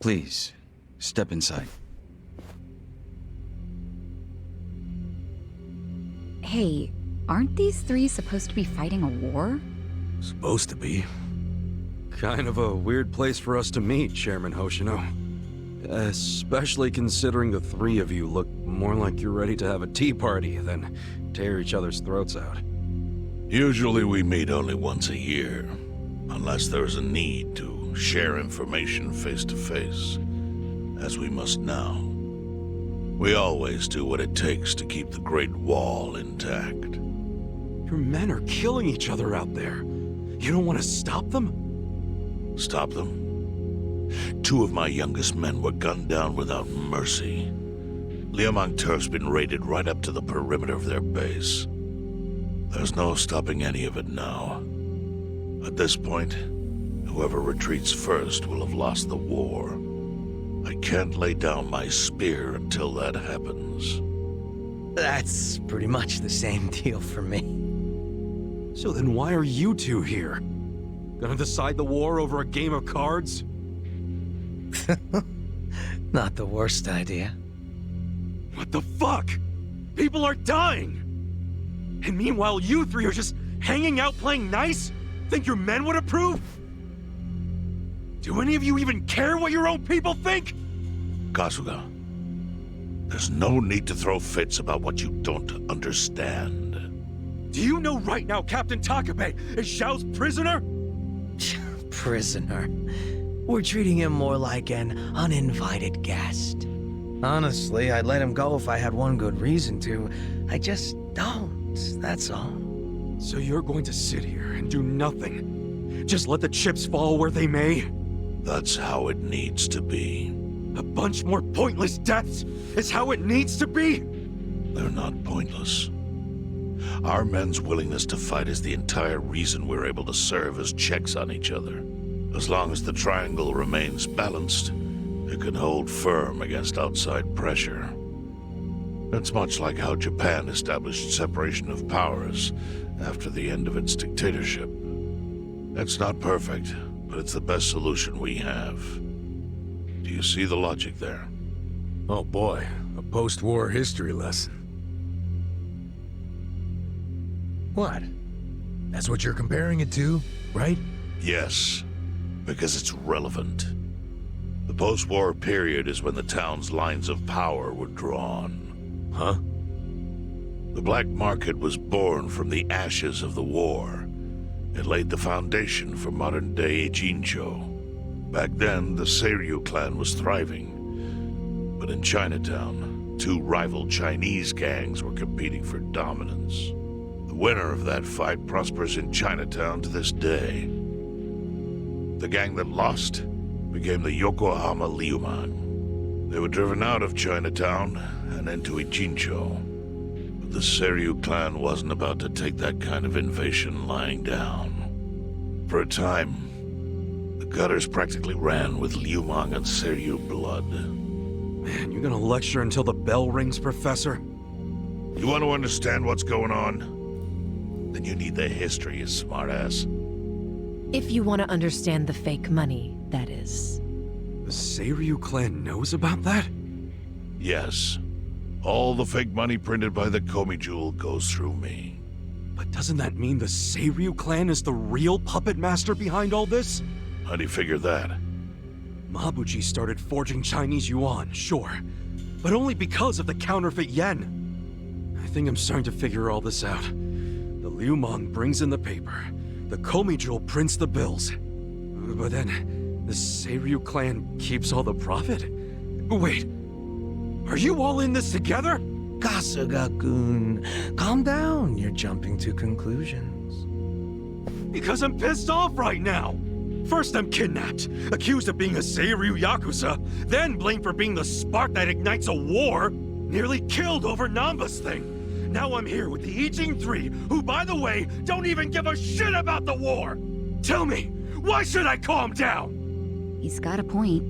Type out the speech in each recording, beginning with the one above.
Please, step inside. Hey, aren't these three supposed to be fighting a war? Supposed to be. Kind of a weird place for us to meet, Chairman Hoshino. Especially considering the three of you look more like you're ready to have a tea party than tear each other's throats out. Usually we meet only once a year, unless there is a need to share information face to face, as we must now. We always do what it takes to keep the Great Wall intact. Your men are killing each other out there. You don't want to stop them? Stop them? 2 of my youngest men were gunned down without mercy. Liumang Turf's been raided right up to the perimeter of their base. There's no stopping any of it now. At this point, whoever retreats first will have lost the war. I can't lay down my spear until that happens. That's pretty much the same deal for me. So then why are you two here? Gonna decide the war over a game of cards? Not the worst idea. What the fuck? People are dying! And meanwhile you three are just hanging out playing nice? Think your men would approve? Do any of you even care what your own people think? Kasuga, there's no need to throw fits about what you don't understand. Do you know right now Captain Takabe is Xiao's prisoner? Prisoner. We're treating him more like an uninvited guest. Honestly, I'd let him go if I had one good reason to. I just don't, that's all. So you're going to sit here and do nothing? Just let the chips fall where they may? That's how it needs to be. A bunch more pointless deaths is how it needs to be? They're not pointless. Our men's willingness to fight is the entire reason we're able to serve as checks on each other. As long as the triangle remains balanced, it can hold firm against outside pressure. It's much like how Japan established separation of powers after the end of its dictatorship. It's not perfect, but it's the best solution we have. Do you see the logic there? Oh boy, a post-war history lesson. What? That's what you're comparing it to, right? Yes, because it's relevant. The post-war period is when the town's lines of power were drawn. Huh? The black market was born from the ashes of the war. It laid the foundation for modern-day Jincho. Back then, the Seiryu clan was thriving. But in Chinatown, 2 rival Chinese gangs were competing for dominance. The winner of that fight prospers in Chinatown to this day. The gang that lost became the Yokohama Liumang. They were driven out of Chinatown and into Ichincho. But the Seiryu clan wasn't about to take that kind of invasion lying down. For a time, the gutters practically ran with Liumang and Seiryu blood. Man, you're gonna lecture until the bell rings, Professor? You want to understand what's going on? Then you need the history, you smartass. If you want to understand the fake money, that is. The Seiryu clan knows about that? Yes. All the fake money printed by the Komi Jewel goes through me. But doesn't that mean the Seiryu clan is the real puppet master behind all this? How do you figure that? Mabuji started forging Chinese yuan, sure. But only because of the counterfeit yen. I think I'm starting to figure all this out. The Liumang brings in the paper. The Komi Jewel prints the bills. But then, the Seiryu clan keeps all the profit? Wait, are you all in this together? Kasuga-kun, calm down. You're jumping to conclusions. Because I'm pissed off right now. First I'm kidnapped, accused of being a Seiryu Yakuza, then blamed for being the spark that ignites a war, nearly killed over Namba's thing. Now I'm here with the Ijin 3, who, by the way, don't even give a shit about the war! Tell me, why should I calm down? He's got a point.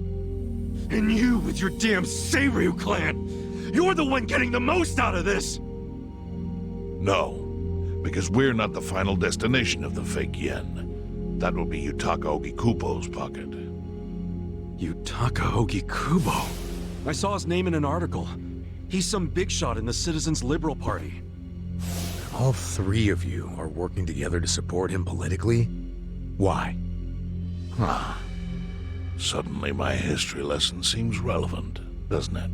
And you with your damn Seiryu clan! You're the one getting the most out of this! No, because we're not the final destination of the fake yen. That will be Yutaka Ogikupo's pocket. Yutaka Ogikubo. I saw his name in an article. He's some big shot in the Citizens Liberal Party. All three of you are working together to support him politically? Why? Huh. Suddenly my history lesson seems relevant, doesn't it?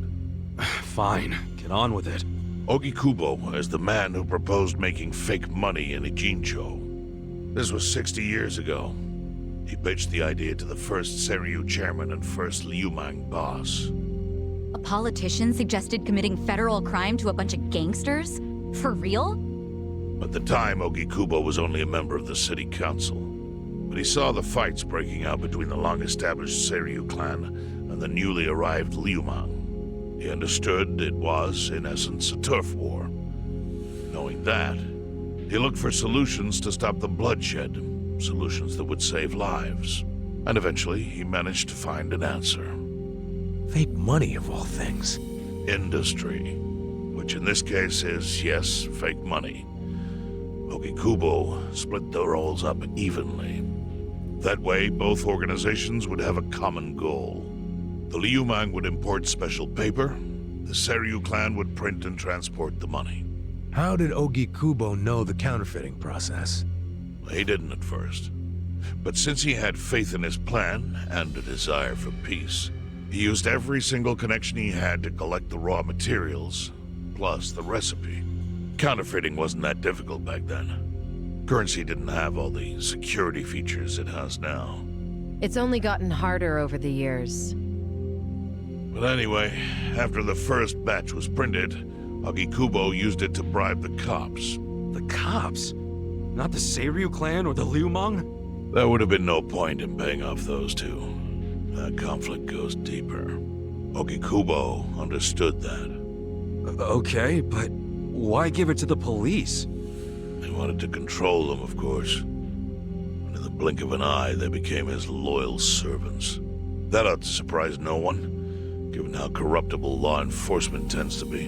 Fine, get on with it. Ogikubo is the man who proposed making fake money in Ijincho. This was 60 years ago. He pitched the idea to the first Seiryu chairman and first Liumang boss. A politician suggested committing federal crime to a bunch of gangsters? For real? At the time, Ogikubo was only a member of the city council. But he saw the fights breaking out between the long-established Seiryu clan and the newly arrived Liumang. He understood it was, in essence, a turf war. Knowing that, he looked for solutions to stop the bloodshed, solutions that would save lives. And eventually, he managed to find an answer. Fake money, of all things. Industry. Which in this case is, yes, fake money. Ogikubo split the roles up evenly. That way, both organizations would have a common goal. The Liumang would import special paper, the Seiryu clan would print and transport the money. How did Ogikubo know the counterfeiting process? He didn't at first. But since he had faith in his plan and a desire for peace, he used every single connection he had to collect the raw materials, plus the recipe. Counterfeiting wasn't that difficult back then. Currency didn't have all the security features it has now. It's only gotten harder over the years. But anyway, after the first batch was printed, Ogikubo used it to bribe the cops. The cops? Not the Seiryu clan or the Liumang? There would have been no point in paying off those two. That conflict goes deeper. Ogikubo understood that. Okay, but why give it to the police? He wanted to control them, of course. And in the blink of an eye, they became his loyal servants. That ought to surprise no one, given how corruptible law enforcement tends to be.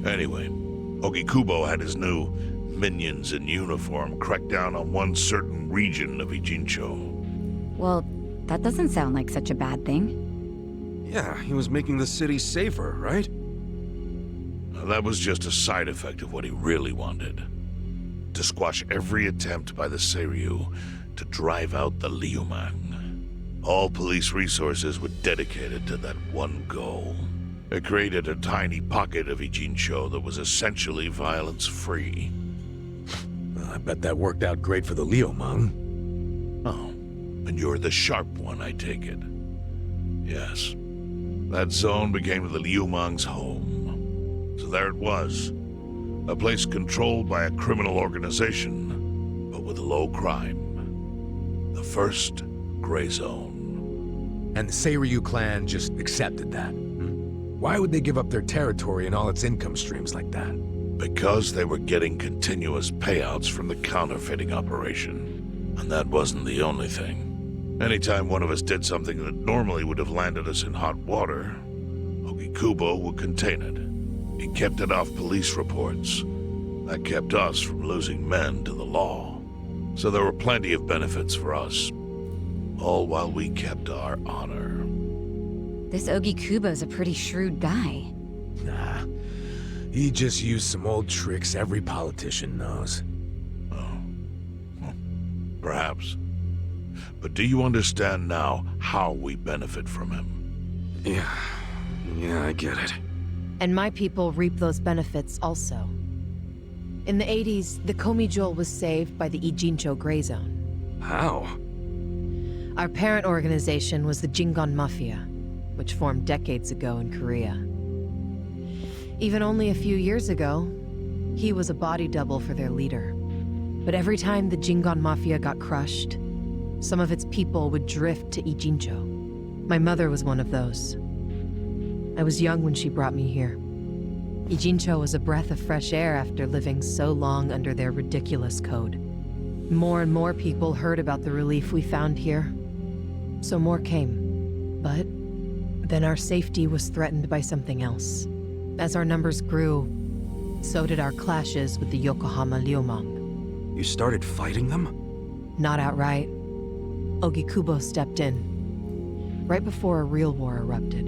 Anyway, Ogikubo had his new minions in uniform crack down on one certain region of Ijincho. Well, that doesn't sound like such a bad thing. Yeah, he was making the city safer, right? That was just a side effect of what he really wanted. To squash every attempt by the Seiryu to drive out the Liumang. All police resources were dedicated to that one goal. It created a tiny pocket of Ijincho that was essentially violence-free. Well, I bet that worked out great for the Liumang. Oh, and you're the sharp one, I take it. Yes. That zone became the Liumang's home. So there it was. A place controlled by a criminal organization, but with low crime. The first gray zone. And the Seiryu clan just accepted that. Why would they give up their territory and all its income streams like that? Because they were getting continuous payouts from the counterfeiting operation. And that wasn't the only thing. Anytime one of us did something that normally would have landed us in hot water, Ogikubo would contain it. He kept it off police reports. That kept us from losing men to the law. So there were plenty of benefits for us. All while we kept our honor. This Ogikubo's a pretty shrewd guy. Nah. He just used some old tricks every politician knows. Oh. Perhaps. But do you understand now how we benefit from him? Yeah, I get it. And my people reap those benefits also. In the 80s, the Komijol was saved by the Ijincho Gray Zone. How? Our parent organization was the Jingon Mafia, which formed decades ago in Korea. Even only a few years ago, he was a body double for their leader. But every time the Jingon Mafia got crushed, some of its people would drift to Ijincho. My mother was one of those. I was young when she brought me here. Ijincho was a breath of fresh air after living so long under their ridiculous code. More and more people heard about the relief we found here, so more came. But then our safety was threatened by something else. As our numbers grew, so did our clashes with the Yokohama Liumang. You started fighting them? Not outright. Ogikubo stepped in. right before a real war erupted.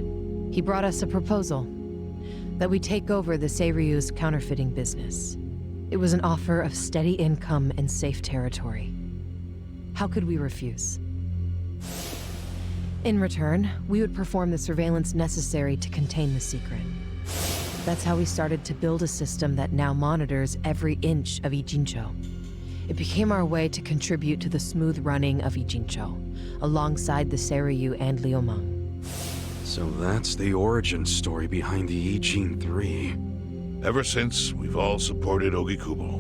He brought us a proposal that we take over the Seiryu's counterfeiting business. It was an offer of steady income and safe territory. How could we refuse? In return, we would perform the surveillance necessary to contain the secret. That's how we started to build a system that now monitors every inch of Ijincho. It became our way to contribute to the smooth running of Ijincho, alongside the Seiryu and Liumang. So that's the origin story behind the Ijin 3. Ever since, we've all supported Ogikubo,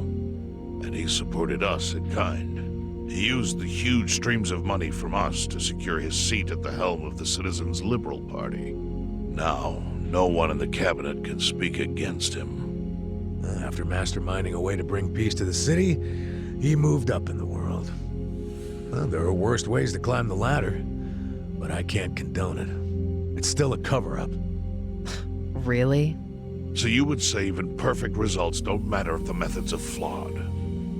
and he supported us in kind. He used the huge streams of money from us to secure his seat at the helm of the Citizens' Liberal Party. Now, no one in the cabinet can speak against him. After masterminding a way to bring peace to the city, he moved up in the world. Well, there are worse ways to climb the ladder, but I can't condone it. It's still a cover-up. Really? So you would say even perfect results don't matter if the methods are flawed.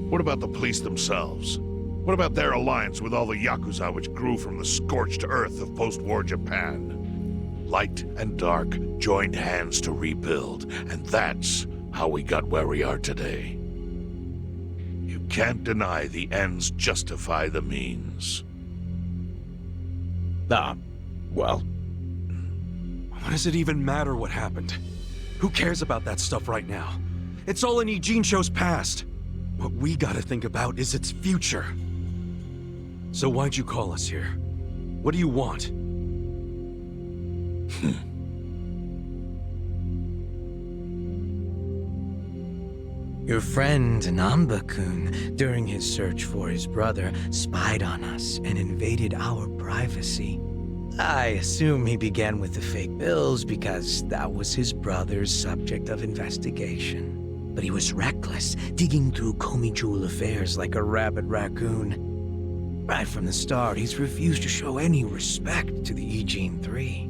What about the police themselves? What about their alliance with all the Yakuza which grew from the scorched earth of post-war Japan? Light and dark joined hands to rebuild, and that's how we got where we are today. You can't deny the ends justify the means. Well, What does it even matter what happened? Who cares about that stuff right now? It's all in Ijincho's past. What we gotta think about is its future. So why'd you call us here? What do you want? Your friend Namba-kun, during his search for his brother, spied on us and invaded our privacy. I assume he began with the fake bills because that was his brother's subject of investigation. But he was reckless, digging through Komi Jewel affairs like a rabid raccoon. Right from the start, he's refused to show any respect to the Ijin 3.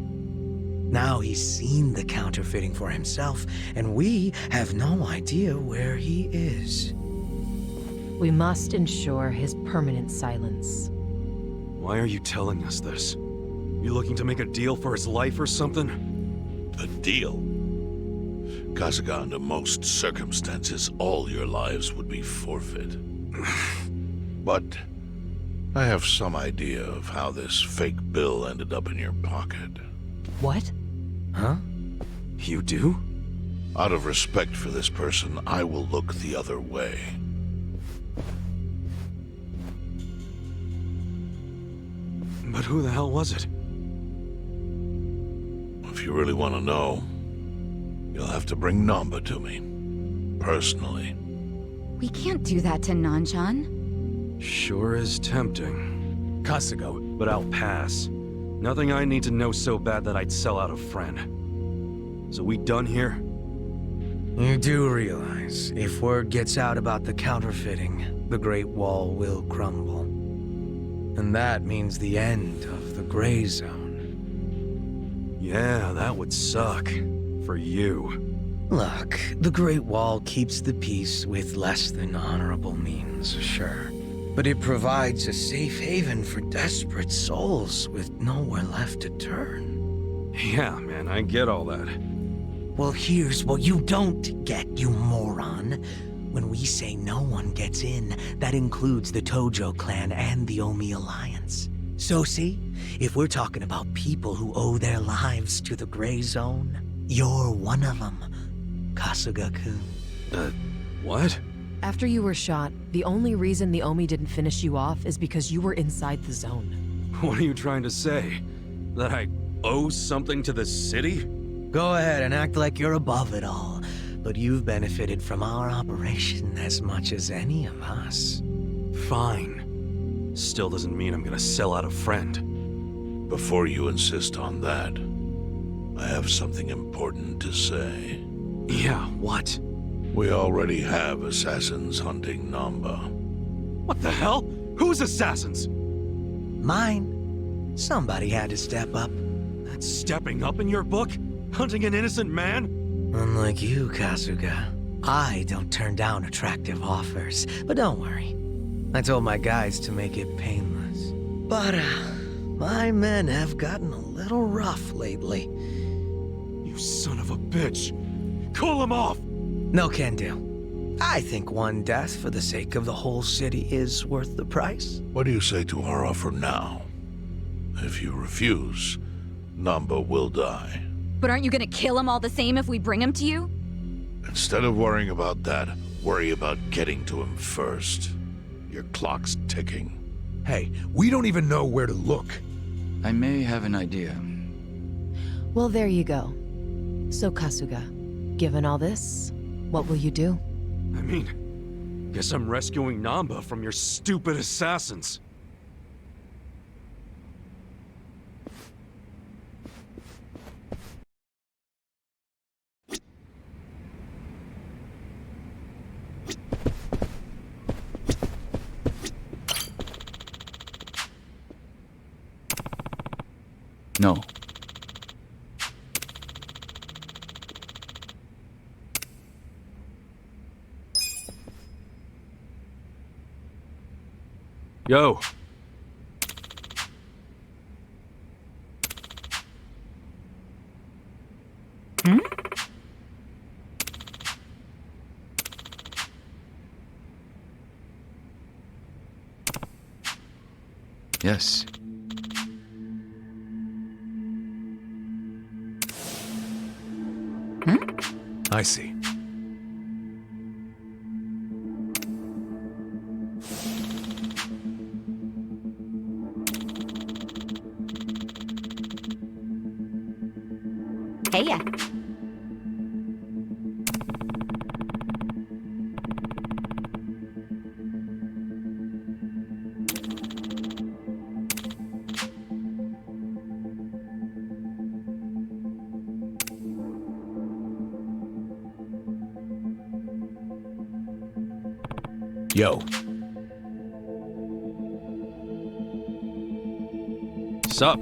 Now he's seen the counterfeiting for himself, and we have no idea where he is. We must ensure his permanent silence. Why are you telling us this? You looking to make a deal for his life or something? A deal? Kasuga, under most circumstances, all your lives would be forfeit. But I have some idea of how this fake bill ended up in your pocket. What? Huh? You do? Out of respect for this person, I will look the other way. But who the hell was it? If you really want to know, you'll have to bring Namba to me. Personally. We can't do that to Nanchan. Sure is tempting. Kasuga, But I'll pass. Nothing I need to know so bad that I'd sell out a friend. So we done here? You do realize, if word gets out about the counterfeiting, the Great Wall will crumble. And that means the end of the Gray Zone. Yeah, that would suck. For you. Look, the Great Wall keeps the peace with less than honorable means, sure. But it provides a safe haven for desperate souls with nowhere left to turn. Yeah, man, I get all that. Well, here's what you don't get, you moron. When we say no one gets in, that includes the Tojo clan and the Omi Alliance. So see, if we're talking about people who owe their lives to the Gray Zone, you're one of them, Kasuga-kun. What? After you were shot, the only reason the Omi didn't finish you off is because you were inside the zone. What are you trying to say? That I owe something to the city? Go ahead and act like you're above it all, but you've benefited from our operation as much as any of us. Fine. Still doesn't mean I'm gonna sell out a friend. Before you insist on that, I have something important to say. Yeah, what? We already have assassins hunting Namba. What the hell? Who's assassins? Mine. Somebody had to step up. That's stepping up in your book? Hunting an innocent man? Unlike you, Kasuga, I don't turn down attractive offers. But don't worry. I told my guys to make it painless. But, My men have gotten a little rough lately. You son of a bitch! Call him off! No can do. I think one death for the sake of the whole city is worth the price. What do you say to our offer now? If you refuse, Namba will die. But aren't you gonna kill him all the same if we bring him to you? Instead of worrying about that, worry about getting to him first. Your clock's ticking. Hey, we don't even know where to look. I may have an idea. Well, there you go. So, Kasuga, given all this, what will you do? I mean, guess I'm rescuing Namba from your stupid assassins. No. Yo. Yes. I see. Hey ya. Yo. Sup?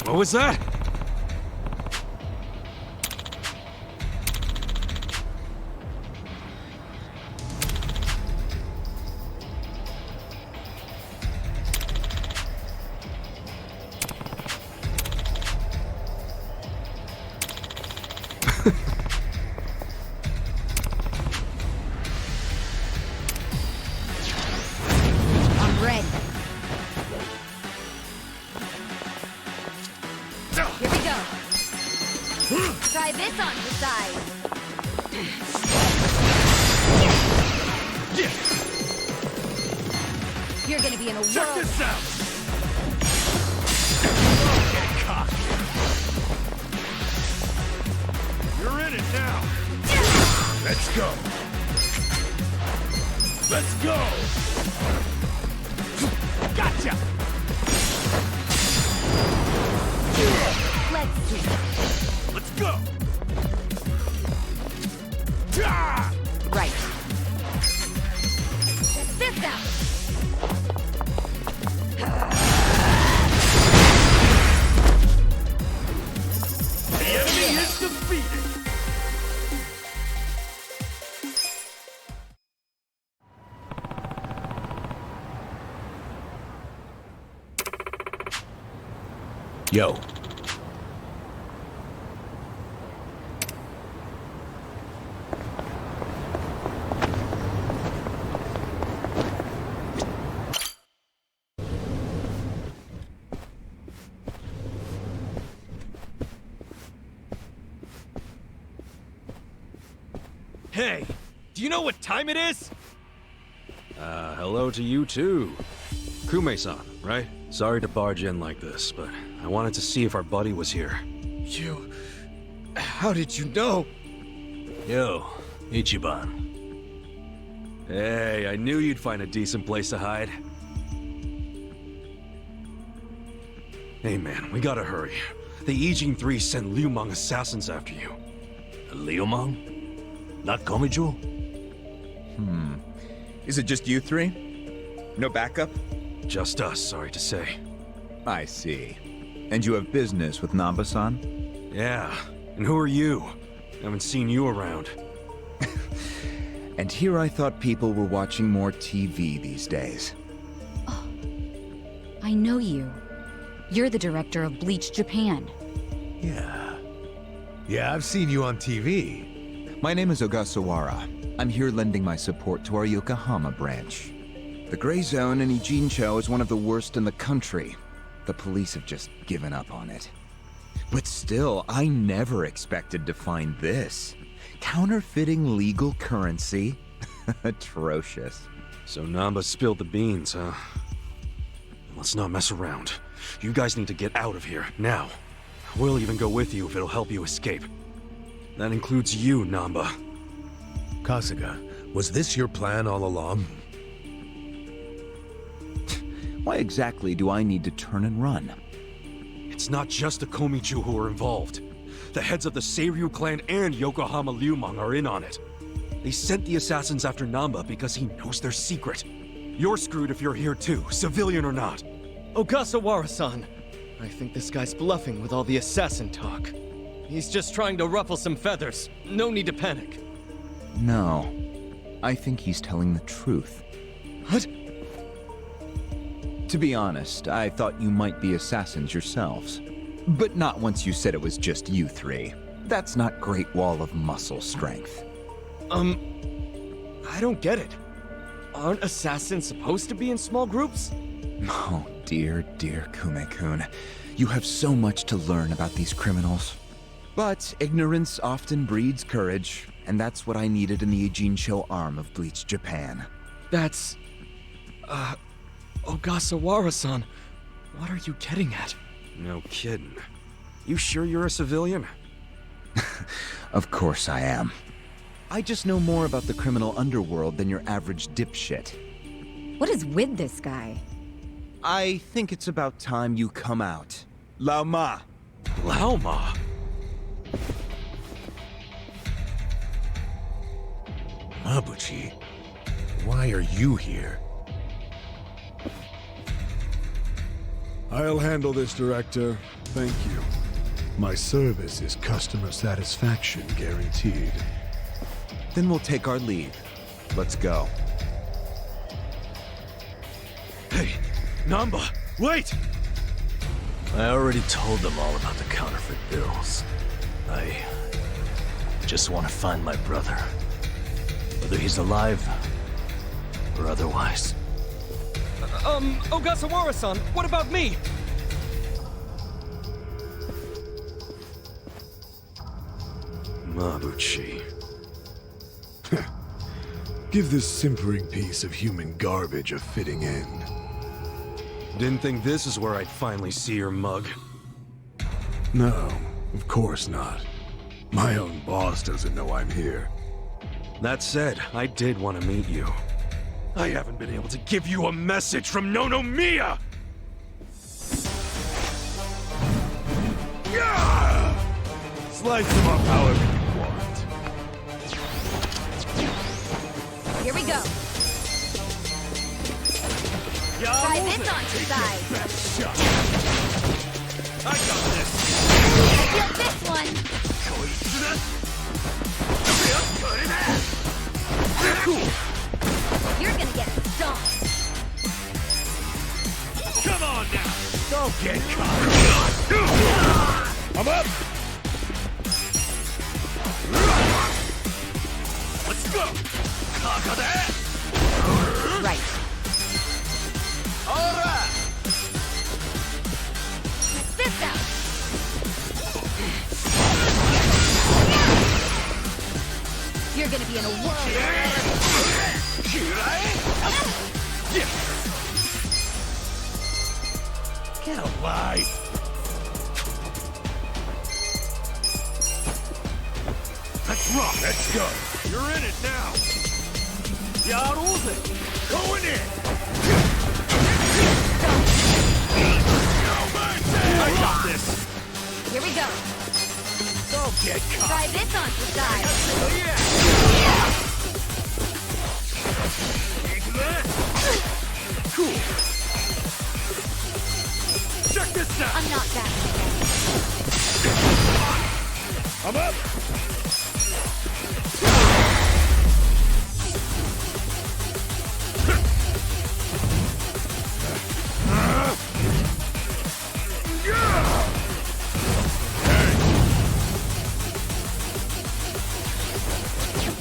What was that? I'm ready. Here we go. Try this on the side. You're gonna be in a Check world. this out! You're in it now! Let's go. Let's go! Gotcha! Let's see. Let's go! Right. Check this out. The enemy is defeated! Yo. Hey, do you know what time it is? Hello to you too. Kume-san, right? Sorry to barge in like this, but I wanted to see if our buddy was here. You... How did you know? Yo, Ichiban. Hey, I knew you'd find a decent place to hide. Hey man, we gotta hurry. The Ijin 3 sent Liu Mang assassins after you. Liu Mang? Not Komijo? Is it just you three? No backup? Just us, sorry to say. I see. And you have business with Namba-san? Yeah, and who are you? Haven't seen you around. And here I thought people were watching more TV these days. I know you. You're the director of Bleached Japan. Yeah. Yeah, I've seen you on TV. My name is Ogasawara. I'm here lending my support to our Yokohama branch. The Gray Zone in Ijincho is one of the worst in the country. The police have just given up on it. But still, I never expected to find this. Counterfeiting legal currency? Atrocious. So Namba spilled the beans, huh? Let's not mess around. You guys need to get out of here, now. We'll even go with you if it'll help you escape. That includes you, Namba. Kasuga, was this your plan all along? Why exactly do I need to turn and run? It's not just the Komichu who are involved. The heads of the Seiryu clan and Yokohama Liu Mang are in on it. They sent the assassins after Namba because he knows their secret. You're screwed if you're here too, civilian or not. Ogasawara-san. I think this guy's bluffing with all the assassin talk. He's just trying to ruffle some feathers. No need to panic. No. I think he's telling the truth. What? To be honest, I thought you might be assassins yourselves. But not once you said it was just you three. That's not Great Wall of muscle strength. I don't get it. Aren't assassins supposed to be in small groups? Oh, dear Kume-kun. You have so much to learn about these criminals. But ignorance often breeds courage, and that's what I needed in the Ijincho arm of Bleached Japan. That's... Ogasawara-san. What are you getting at? No kidding. You sure you're a civilian? Of course I am. I just know more about the criminal underworld than your average dipshit. What is with this guy? I think it's about time you come out. Lao Ma! Lao Ma? Mabuchi, why are you here? I'll handle this, Director. Thank you. My service is customer satisfaction guaranteed. Then we'll take our leave. Let's go. Hey, Namba, wait! I already told them all about the counterfeit bills. I just want to find my brother. Whether he's alive or otherwise. Ogasawara-san, what about me? Mabuchi. Give this simpering piece of human garbage a fitting end. Didn't think this is where I'd finally see your mug. No, of course not. My own boss doesn't know I'm here. That said, I did want to meet you. I haven't been able to give you a message from Nonomiya! Slice them up however you want. Here we go. Try this on your side. I got this! I feel this one. You're gonna get stomped. Come on now! Don't get caught! I'm up! Let's go! Right. Alright! Check this out. You're gonna be in a whirl. Get alive! Let's rock! Let's go! You're in it now! Yaruze! Going in! Stop. No mercy! we go. Don't get caught. Try this on for size. Cool. Check this out. I'm not that. I'm up!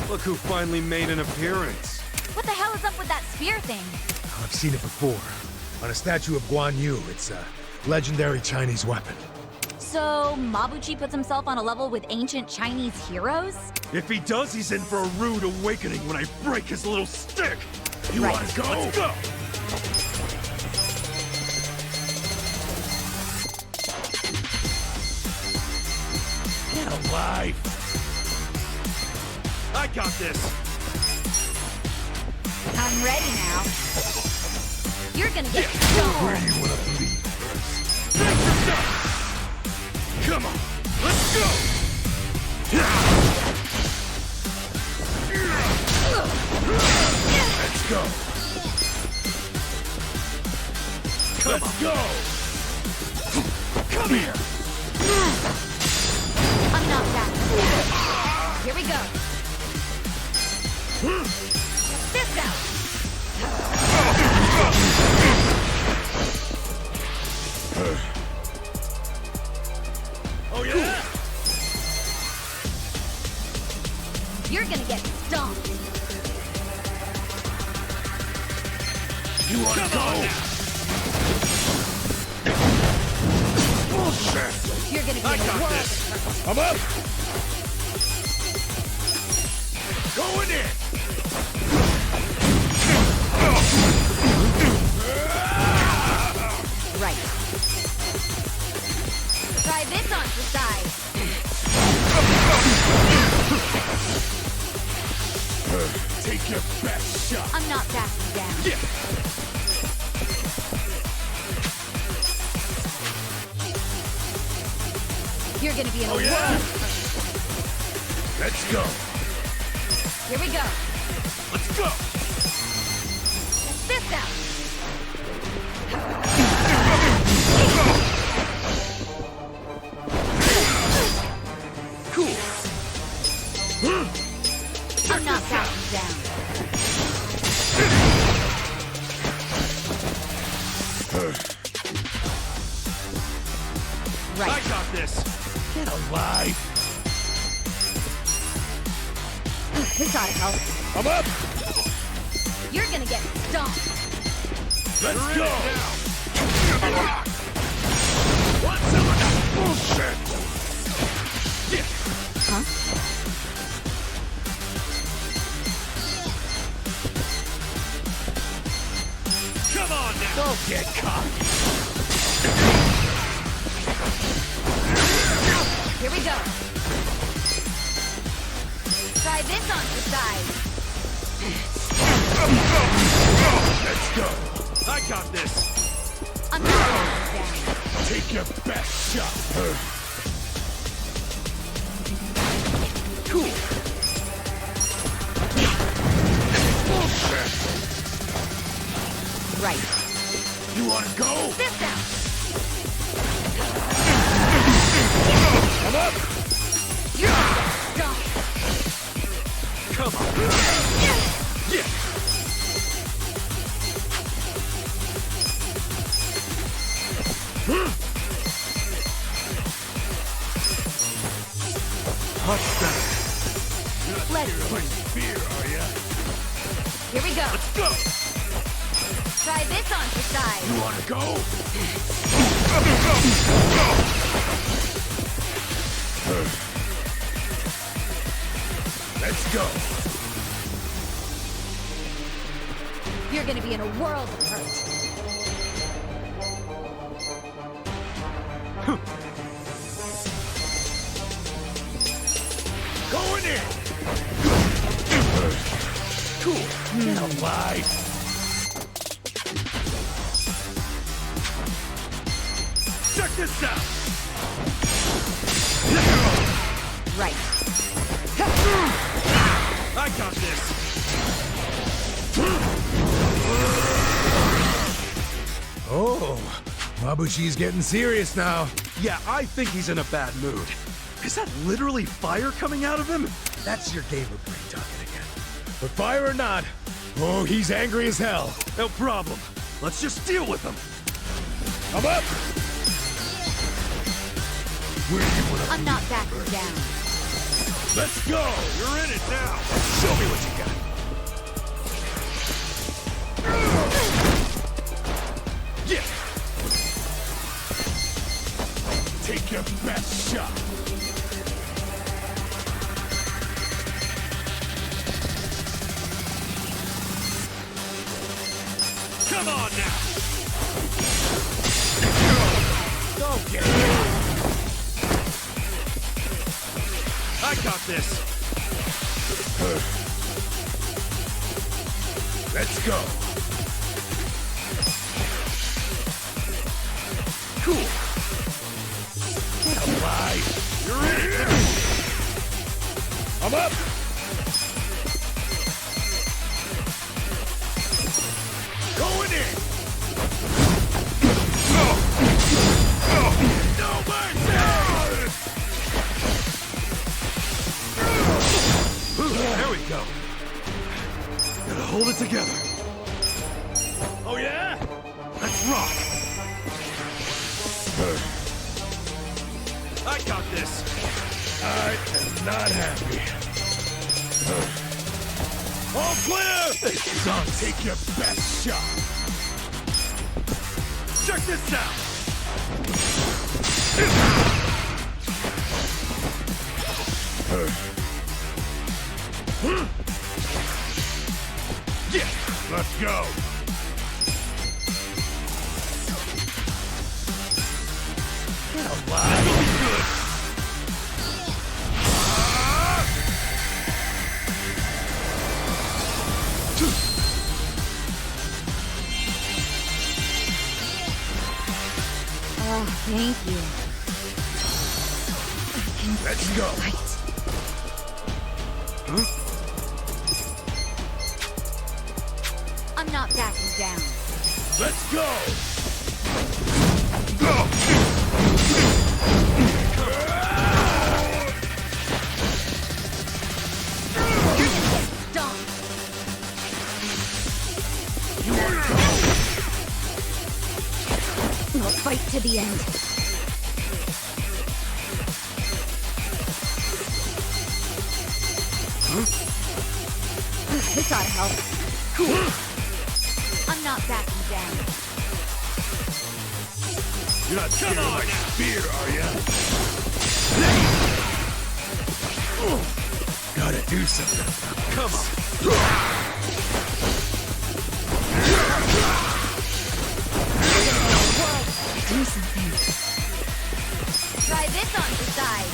Look who finally made an appearance. What the hell is up with that spear thing? I've seen it before. On a statue of Guan Yu, it's a legendary Chinese weapon. So, Mabuchi puts himself on a level with ancient Chinese heroes? If he does, he's in for a rude awakening when I break his little stick. You Right. wanna go? Let's go. Get alive! I got this. I'm ready now. You're gonna get Where stoned. do you wanna bleed first? Thanks for stuff. Come on, let's go. Let's go! Let's go! Come here. I'm not that. Here we go. This out. Oh yeah. You're gonna get stomped. You wanna go? Bullshit! You're gonna be I in a got world this. of hurt. I'm up! Going in! Right. Try this on for size. Take your best shot! I'm not backing down. Yeah. You're gonna be in a Oh, world yeah? of hurt. Let's go! Here we go. Let's go. This out. Cool. I'm not backing down. I Right. got this. Get alive! This ought to help. I'm up! You're gonna get stomped. Let's You're in go! it now. What's some of that bullshit? Huh? Come on now. Don't get caught! Here we go. Try this on for size. Let's go! I got this. I'm not backing down. Take your best shot! Cool. Bullshit! Right. You wanna go? This out. I'm up! You're gonna get stomped. Come on. Yeah. Hot stuff. Let's Like fear, are ya? Here we go. Let's go. Try this on for size. You wanna go? Let's go! You're gonna be in a world of hurt. Going in! Cool! Get alive! Check this out. Right. I got this! Oh, Mabuchi's getting serious now. Yeah, I think he's in a bad mood. Is that literally fire coming out of him? That's your gamer brain talking again. But fire or not, oh, he's angry as hell. No problem. Let's just deal with him. I'm up! Where do you want to I'm not backing down. Let's go! You're in it now. Show me what you got. Yeah. Take your best shot. Come on now. Okay. I got this. Let's go. Cool. Alive. You're in it now. I'm up. Going in. No mercy. There we go. Gotta hold it together. Oh yeah? Let's rock. I got this. I am not happy. All clear! Son, take your best shot. Check this out. Yeah, let's go. Get alive. Good. Oh, thank you. Let's go. Right. I'm not backing down. Let's go. Stop. We'll fight to the end. This ought to help. Cool. I'm not backing down. You're not scared of my spear, are ya? Gotta do something. Come on. Do something. Try this on the side.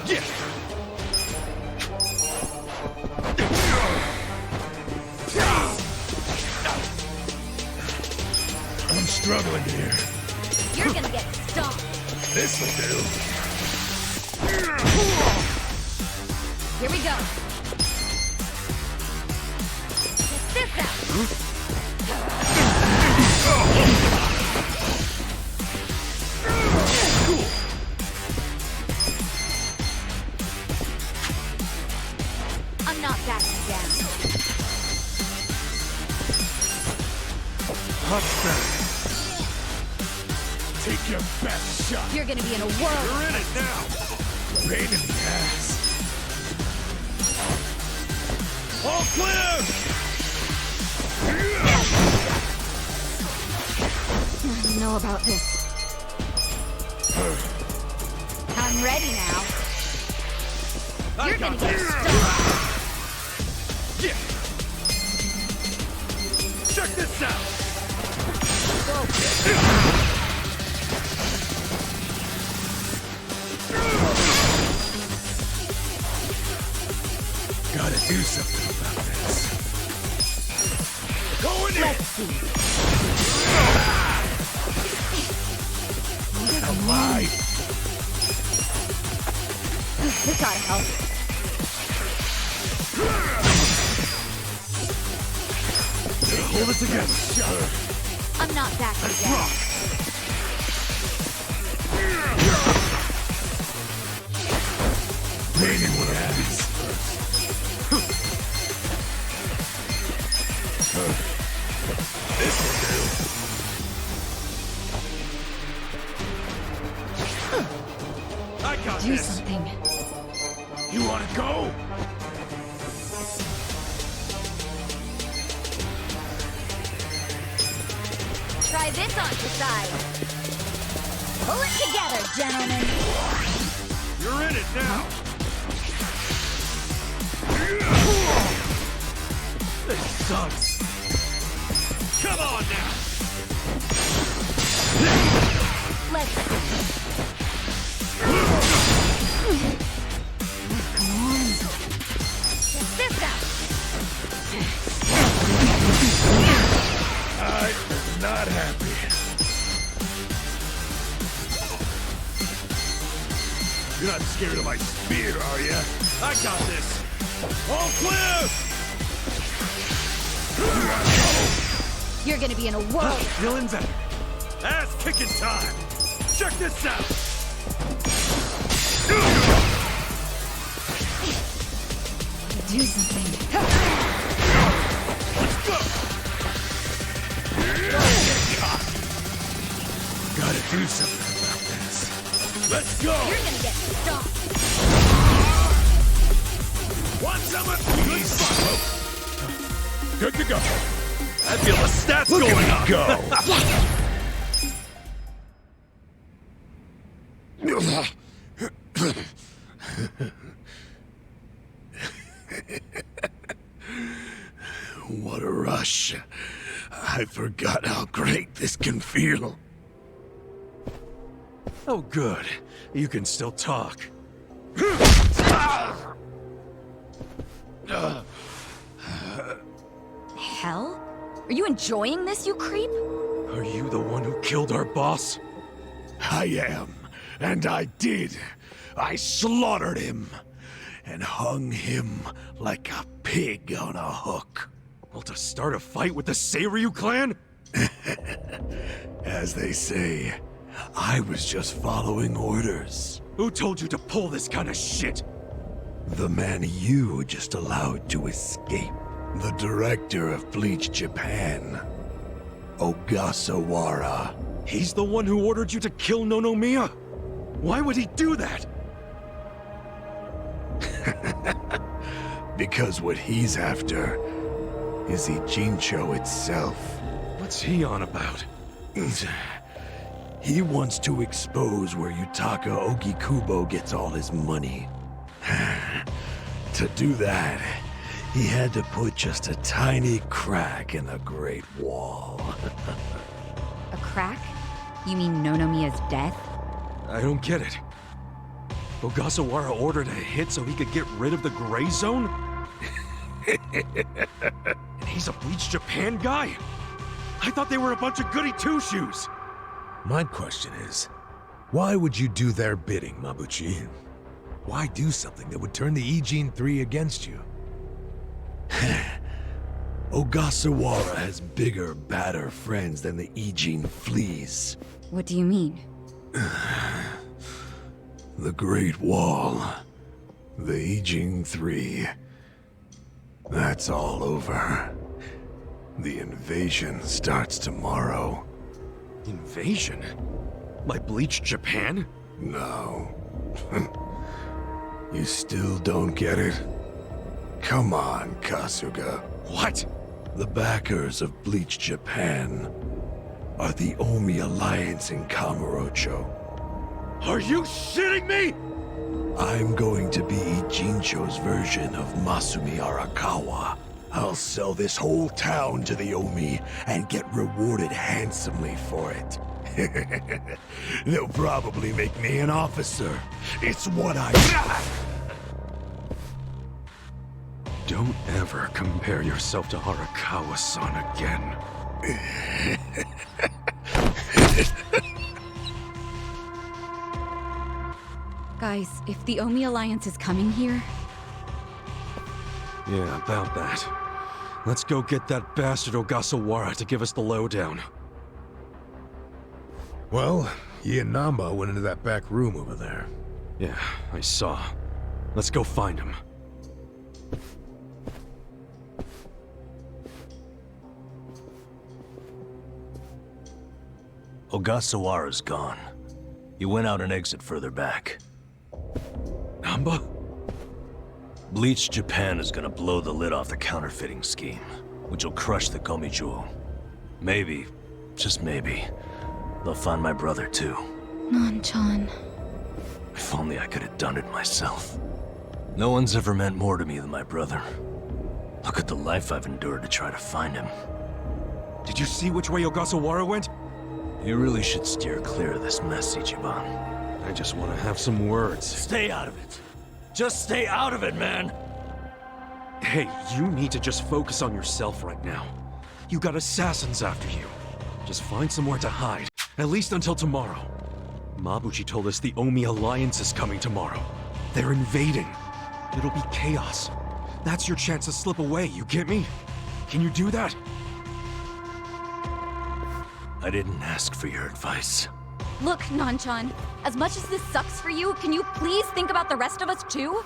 Yeah. I'm struggling here. You're gonna get stomped. This'll do. Here we go. Check this out. I'm not backing down. Much better. Take your best shot. You're gonna be in a whirl. You're in it now. Pain in the ass. All clear! I don't know about this. I'm ready now. You're gonna get stuck. Yeah. Check this out. Gotta do something about this. Going in! Let's see. alive! This ought to help. Hold it together. I'm not back yet. Maybe one of these This'll do. I got Do this. something. You wanna go? Try this on the side. Pull it together, gentlemen. You're in it now. This sucks. Come on now. Let's check this out. I'm not happy. You're not scared of my spear, are you? I got this. All clear! You're gonna be in a whirl. Feeling better. Ass kicking time. Check this out. Do something. Let's go! Gotta do something about this. Let's go! You're gonna get stomped. Want some of these? Good to go. I feel the stats Look going at up. me go! What a rush. I forgot how great this can feel. Oh, good. You can still talk. Hell? Are you enjoying this, you creep? Are you the one who killed our boss? I am, and I did. I slaughtered him and hung him like a pig on a hook. Well, to start a fight with the Seiryu clan? As they say, I was just following orders. Who told you to pull this kind of shit? The man you just allowed to escape. The director of Bleached Japan, Ogasawara. He's the one who ordered you to kill Nonomiya? Why would he do that? Because what he's after is Ichincho itself. What's he on about? He wants to expose where Yutaka Ogikubo gets all his money. To do that, he had to put just a tiny crack in the Great Wall. A crack? You mean Nonomiya's death? I don't get it. Ogasawara ordered a hit so he could get rid of the Gray Zone? And he's a Bleached Japan guy? I thought they were a bunch of goody two-shoes. My question is, why would you do their bidding, Mabuchi? Why do something that would turn the Ijin 3 against you? Ogasawara has bigger, badder friends than the Ijin fleas. What do you mean? The Great Wall. The Ijin 3. That's all over. The invasion starts tomorrow. Invasion? Like Bleached Japan? No. You still don't get it? Come on, Kasuga. What? The backers of Bleached Japan are the Omi Alliance in Kamurocho. Are you shitting me? I'm going to be Ichincho's version of Masumi Arakawa. I'll sell this whole town to the Omi and get rewarded handsomely for it. They'll probably make me an officer. It's what I... Don't ever compare yourself to Arakawa-san again. Guys, if the Omi Alliance is coming here... Yeah, about that. Let's go get that bastard Ogasawara to give us the lowdown. Well, he and Namba went into that back room over there. Yeah, I saw. Let's go find him. Ogasawara's gone. He went out an exit further back. Namba? Bleached Japan is gonna blow the lid off the counterfeiting scheme, which will crush the Gomi Jewel. Maybe, just maybe, they'll find my brother too. Non-chan. If only I could have done it myself. No one's ever meant more to me than my brother. Look at the life I've endured to try to find him. Did you see which way Ogasawara went? You really should steer clear of this mess, Ichiban. I just want to have some words. Stay out of it. Just stay out of it, man! Hey, you need to just focus on yourself right now. You got assassins after you. Just find somewhere to hide, at least until tomorrow. Mabuchi told us the Omi Alliance is coming tomorrow. They're invading. It'll be chaos. That's your chance to slip away, you get me? Can you do that? I didn't ask for your advice. Look, Non-chan, as much as this sucks for you, can you please think about the rest of us too?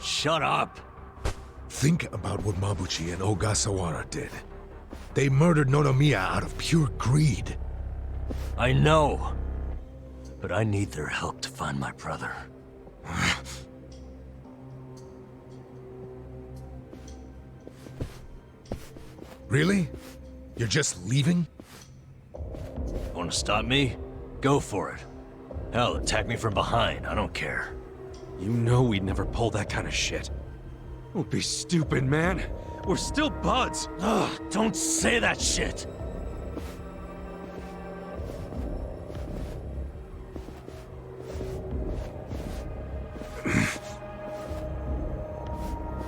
Shut up! Think about what Mabuchi and Ogasawara did. They murdered Nonomiya out of pure greed. I know. But I need their help to find my brother. Really? You're just leaving? Want to stop me? Go for it. Hell, attack me from behind. I don't care. You know we'd never pull that kind of shit. Don't be stupid, man. We're still buds. Ugh, don't say that shit!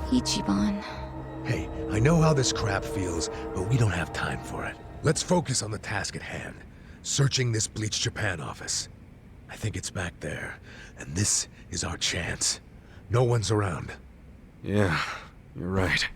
Ichiban. Hey, I know how this crap feels, but we don't have time for it. Let's focus on the task at hand. Searching this Bleached Japan office. I think it's back there, and this is our chance. No one's around. Yeah, you're right.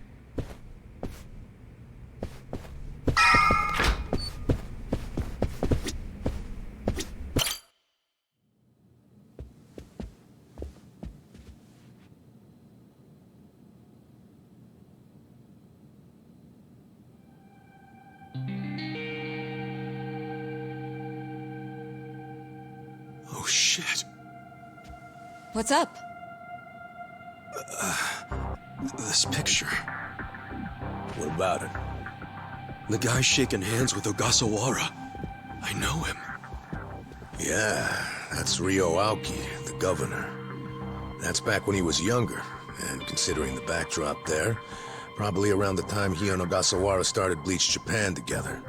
Oh shit. What's up? This picture. What about it? The guy shaking hands with Ogasawara. I know him. Yeah, that's Ryo Aoki, the governor. That's back when he was younger, and considering the backdrop there, probably around the time he and Ogasawara started Bleached Japan together.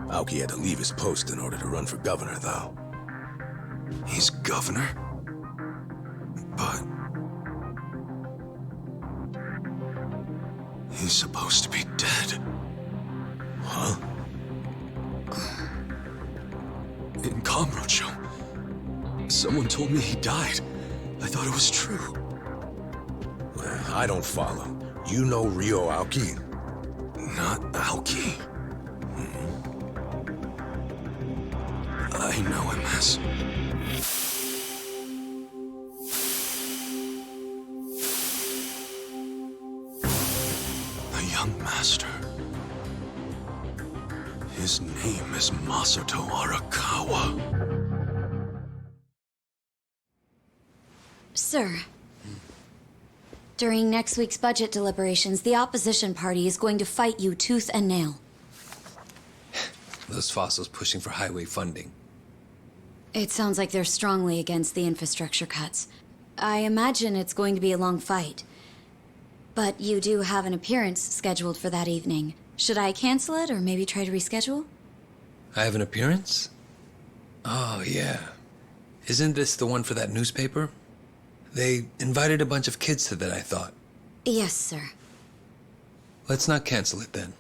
Aoki had to leave his post in order to run for governor, though. He's governor? But... he's supposed to be dead. Huh? In Kamurocho. Someone told me he died. I thought it was true. Well, I don't follow. You know Ryo Aoki? Not Aoki. I know him as... the young master. His name is Masato Arakawa. Sir, during next week's budget deliberations, the opposition party is going to fight you tooth and nail. Those fossils pushing for highway funding. It sounds like they're strongly against the infrastructure cuts. I imagine it's going to be a long fight. But you do have an appearance scheduled for that evening. Should I cancel it or maybe try to reschedule? I have an appearance? Oh, yeah. Isn't this the one for that newspaper? They invited a bunch of kids to that, I thought. Yes, sir. Let's not cancel it then.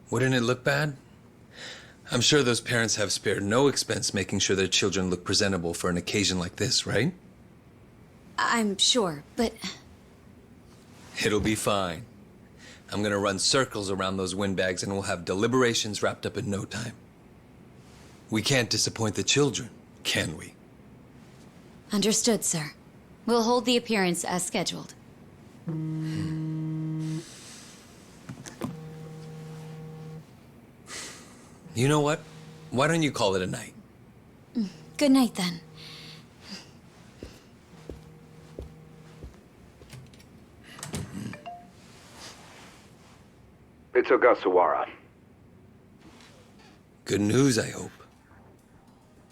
Wouldn't it look bad? I'm sure those parents have spared no expense making sure their children look presentable for an occasion like this, right? I'm sure, but It'll be fine. I'm gonna run circles around those windbags and we'll have deliberations wrapped up in no time. We can't disappoint the children, can we? understood, sir. We'll hold the appearance as scheduled. You know what? Why don't you call it a night? Good night, then. It's Ogasawara. Good news, I hope.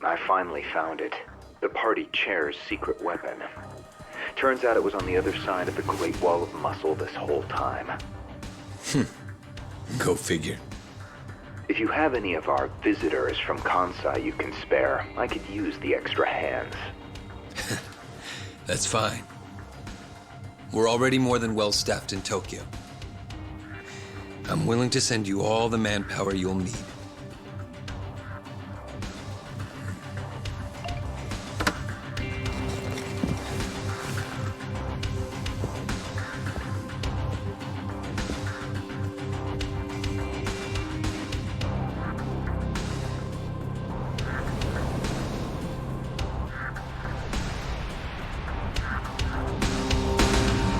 I finally found it. The party chair's secret weapon. Turns out it was on the other side of the Great Wall of Muscle this whole time. Go figure. If you have any of our visitors from Kansai you can spare, I could use the extra hands. That's fine. We're already more than well-staffed in Tokyo. I'm willing to send you all the manpower you'll need.